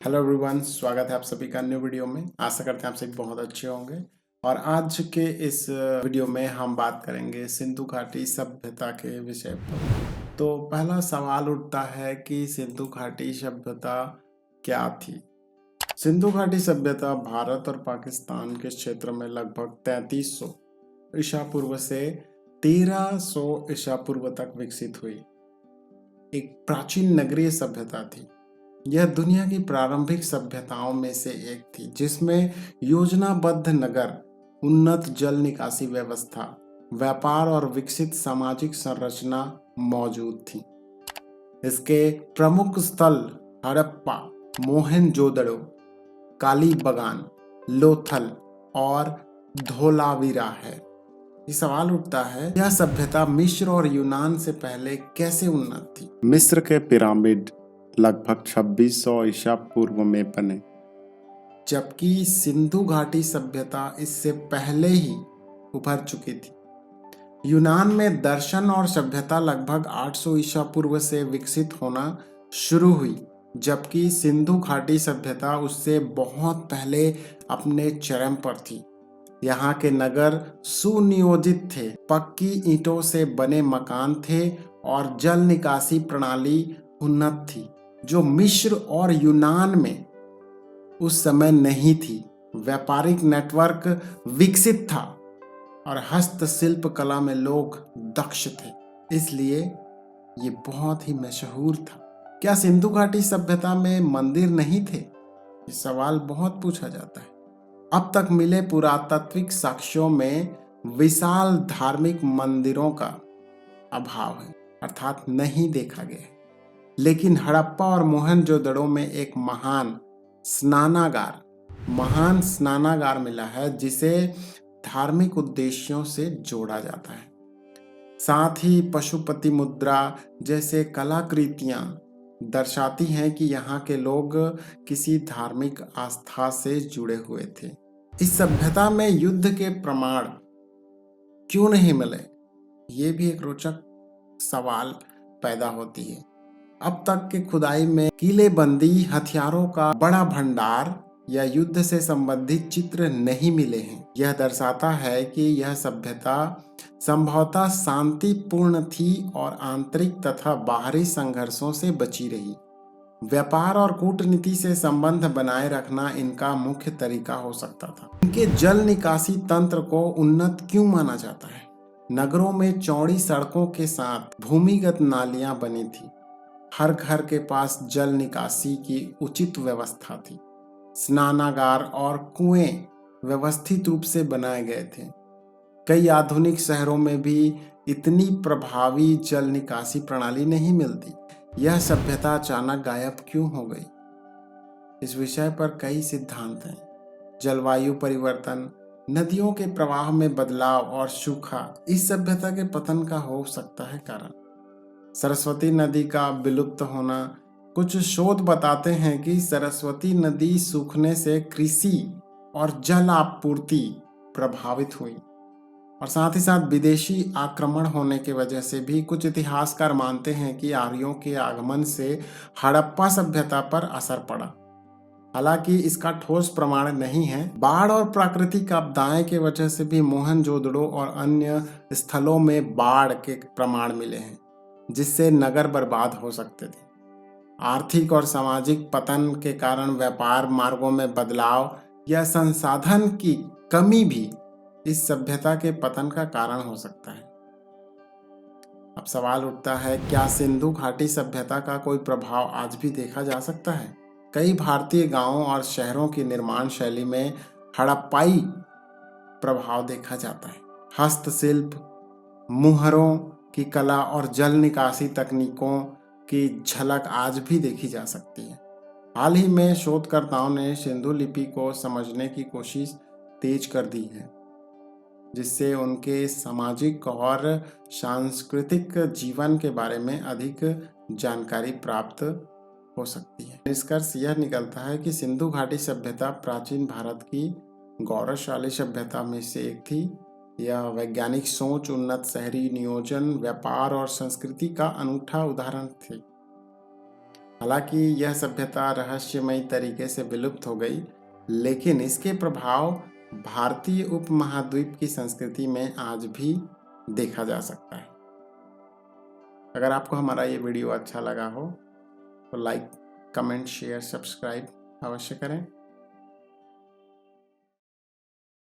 Hello everyone, स्वागत है आप सभी का न्यू वीडियो में। आशा करते हैं आप सभी बहुत अच्छे होंगे। और आज के इस वीडियो में हम बात करेंगे सिंधु घाटी सभ्यता के विषय पर। तो पहला सवाल उठता है कि सिंधु घाटी सभ्यता क्या थी। सिंधु घाटी सभ्यता भारत और पाकिस्तान के क्षेत्र में लगभग 3300 ईसा पूर्व से 1300 ईसा पूर्व तक विकसित हुई एक प्राचीन नगरीय सभ्यता थी। यह दुनिया की प्रारंभिक सभ्यताओं में से एक थी जिसमें योजनाबद्ध नगर, उन्नत जल निकासी व्यवस्था, व्यापार और विकसित सामाजिक संरचना मौजूद थी। इसके प्रमुख स्थल हड़प्पा, मोहनजोदड़ो, कालीबंगान, लोथल और धोलावीरा है। ये सवाल उठता है, यह सभ्यता मिस्र और यूनान से पहले कैसे उन्नत थी। मिस्र के पिरामिड लगभग 2600 ईसा पूर्व में बने, जबकि सिंधु घाटी सभ्यता इससे पहले ही उभर चुकी थी। यूनान में दर्शन और सभ्यता लगभग 800 ईसा पूर्व से विकसित होना शुरू हुई, जबकि सिंधु घाटी सभ्यता उससे बहुत पहले अपने चरम पर थी। यहाँ के नगर सुनियोजित थे, पक्की ईंटों से बने मकान थे और जल निकासी प्रणाली उन्नत थी, जो मिस्र और यूनान में उस समय नहीं थी। व्यापारिक नेटवर्क विकसित था और हस्तशिल्प कला में लोग दक्ष थे, इसलिए ये बहुत ही मशहूर था। क्या सिंधु घाटी सभ्यता में मंदिर नहीं थे? ये सवाल बहुत पूछा जाता है। अब तक मिले पुरातात्विक साक्ष्यों में विशाल धार्मिक मंदिरों का अभाव है, अर्थात नहीं देखा गया है। लेकिन हड़प्पा और मोहनजोदड़ो में एक महान स्नानागार मिला है, जिसे धार्मिक उद्देश्यों से जोड़ा जाता है। साथ ही पशुपति मुद्रा जैसे कलाकृतियां दर्शाती हैं कि यहाँ के लोग किसी धार्मिक आस्था से जुड़े हुए थे। इस सभ्यता में युद्ध के प्रमाण क्यों नहीं मिले, ये भी एक रोचक सवाल पैदा होती है। अब तक के खुदाई में किलेबंदी, हथियारों का बड़ा भंडार या युद्ध से संबंधित चित्र नहीं मिले हैं। यह दर्शाता है कि यह सभ्यता संभवतः शांतिपूर्ण थी और आंतरिक तथा बाहरी संघर्षों से बची रही। व्यापार और कूटनीति से संबंध बनाए रखना इनका मुख्य तरीका हो सकता था। इनके जल निकासी तंत्र को उन्नत क्यों माना जाता है? नगरों में चौड़ी सड़कों के साथ भूमिगत नालियां बनी थी। हर घर के पास जल निकासी की उचित व्यवस्था थी। स्नानागार और कुएं व्यवस्थित रूप से बनाए गए थे। कई आधुनिक शहरों में भी इतनी प्रभावी जल निकासी प्रणाली नहीं मिलती। यह सभ्यता अचानक गायब क्यों हो गई? इस विषय पर कई सिद्धांत हैं। जलवायु परिवर्तन, नदियों के प्रवाह में बदलाव और सूखा इस सभ्यता के पतन का हो सकता है कारण। सरस्वती नदी का विलुप्त होना, कुछ शोध बताते हैं कि सरस्वती नदी सूखने से कृषि और जल आपूर्ति प्रभावित हुई, और साथ ही साथ विदेशी आक्रमण होने की वजह से भी। कुछ इतिहासकार मानते हैं कि आर्यों के आगमन से हड़प्पा सभ्यता पर असर पड़ा, हालांकि इसका ठोस प्रमाण नहीं है। बाढ़ और प्राकृतिक आपदाएं की वजह से भी मोहनजोदड़ो और अन्य स्थलों में बाढ़ के प्रमाण मिले हैं, जिससे नगर बर्बाद हो सकते थे। आर्थिक और सामाजिक पतन के कारण व्यापार मार्गों में बदलाव या संसाधन की कमी भी इस सभ्यता के पतन का कारण हो सकता है। अब सवाल उठता है, क्या सिंधु घाटी सभ्यता का कोई प्रभाव आज भी देखा जा सकता है? कई भारतीय गांवों और शहरों की निर्माण शैली में हड़प्पाई प्रभाव देखा जाता है। हस्तशिल्प, मुहरों की कला और जल निकासी तकनीकों की झलक आज भी देखी जा सकती है। हाल ही में शोधकर्ताओं ने सिंधु लिपि को समझने की कोशिश तेज कर दी है, जिससे उनके सामाजिक और सांस्कृतिक जीवन के बारे में अधिक जानकारी प्राप्त हो सकती है। निष्कर्ष यह निकलता है कि सिंधु घाटी सभ्यता प्राचीन भारत की गौरवशाली सभ्यता में से एक थी। यह वैज्ञानिक सोच, उन्नत शहरी नियोजन, व्यापार और संस्कृति का अनूठा उदाहरण थे। हालांकि यह सभ्यता रहस्यमयी तरीके से विलुप्त हो गई, लेकिन इसके प्रभाव भारतीय उपमहाद्वीप की संस्कृति में आज भी देखा जा सकता है। अगर आपको हमारा ये वीडियो अच्छा लगा हो तो लाइक, कमेंट, शेयर, सब्सक्राइब अवश्य करें।